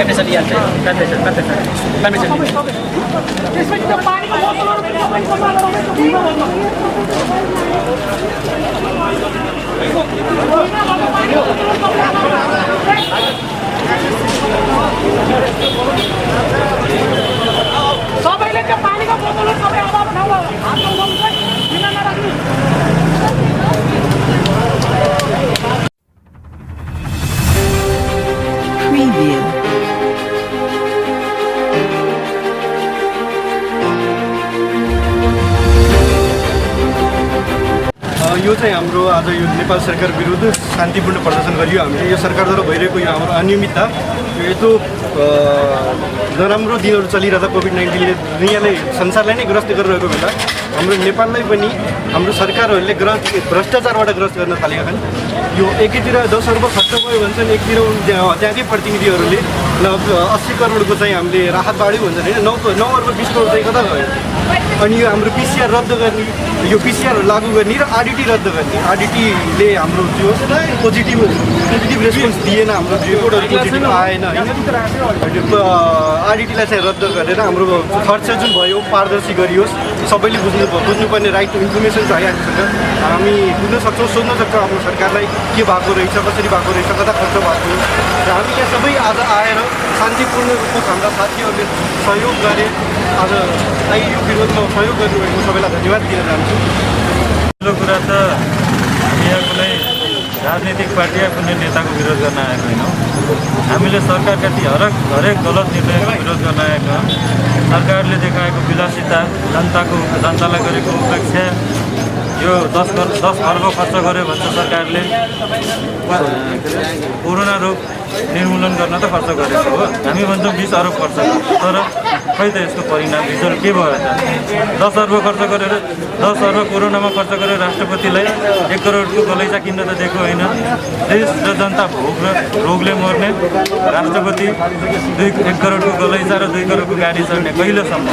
काट्ने छ लिइहाल्छ सबैले त्यो पानीको बोतलहरू सबै अभाव ठाउँमा हात लगाउनु चाहिँ किन नराख्नु Preview. यो चाहिँ हाम्रो आज यो नेपाल सरकार विरुद्ध शान्तिपूर्ण प्रदर्शन गरियो हामीले यो सरकारद्वारा भइरहेको यो हाम्रो अनियमितता यो यत्रो नराम्रो दिनहरू चलिरहँदा कोभिड-19ले दुनियाँलाई संसारलाई नै ग्रस्त गरिरहेको बेला हाम्रो नेपाललाई पनि हाम्रो सरकारहरूले भ्रष्टाचारबाट ग्रस्त गर्न थालेका छन्। यो एकीतिर 10 अर्ब खर्च भयो भन्छन्, एकतिर त्यहाँकै प्रतिनिधिहरूले 80 करोडको चाहिँ हामीले राहत बाँड्यौँ भन्छन् होइन, 9 अर्ब 20 करोड चाहिँ कता गयो? अनि यो हाम्रो पिसिआर रद्द गर्ने, यो पिसिआर लागू गर्ने र आरडिटी रद्द गर्ने। आरडिटीले हाम्रो त्यो पोजिटिभ रेस्पोन्स दिएन, हाम्रो रिपोर्टहरू पोजिटिभ आएन होइन। आरडिटीलाई चाहिँ रद्द गरेर हाम्रो खर्च जुन भयो पारदर्शी गरियोस्, सबैले बुझ्नुपर्ने राइट टु इन्फर्मेसन छ हामीसँग। हामी बुझ्न सक्छौँ, सोध्न सक्छौँ आफ्नो सरकारलाई के भएको रहेछ, कसरी भएको रहेछ, कता खर्च भएको र हामी यहाँ सबै आज आएर शान्तिपूर्ण रूपमा हाम्रा साथीहरूले सहयोग गरे। आज यो विरोधमा सहयोग गर्नुभएको सबैलाई धन्यवाद दिन चाहन्छु। पहिलो कुरा त यहाँ कुनै राजनीतिक पार्टी या कुनै नेताको विरोध गर्न आएको होइनौँ। हामीले सरकारका ती हरेक गलत निर्णयको विरोध गर्न आएको। सरकारले देखाएको विलासिता, जनतालाई गरेको उपेक्षा, यो 10 अर्ब खर्च गर्यो भन्छ सरकारले। कोरोना रोग निर्मूलन गर्न त खर्च गरेको हो, हामी भन्छौँ 20 अर्ब खर्च गर्छ, तर खै त यसको परिणाम रिजल्ट के भयो त? 10 अर्ब खर्च गरेर 10 अर्ब कोरोनामा खर्च गरेर राष्ट्रपतिलाई 1 करोडको गलैँचा किन्न त दिएको होइन। देश र जनता भोक र रोगले मर्ने, राष्ट्रपति 1 करोडको गलैँचा र 2 करोडको गाडी चढ्ने कहिलेसम्म?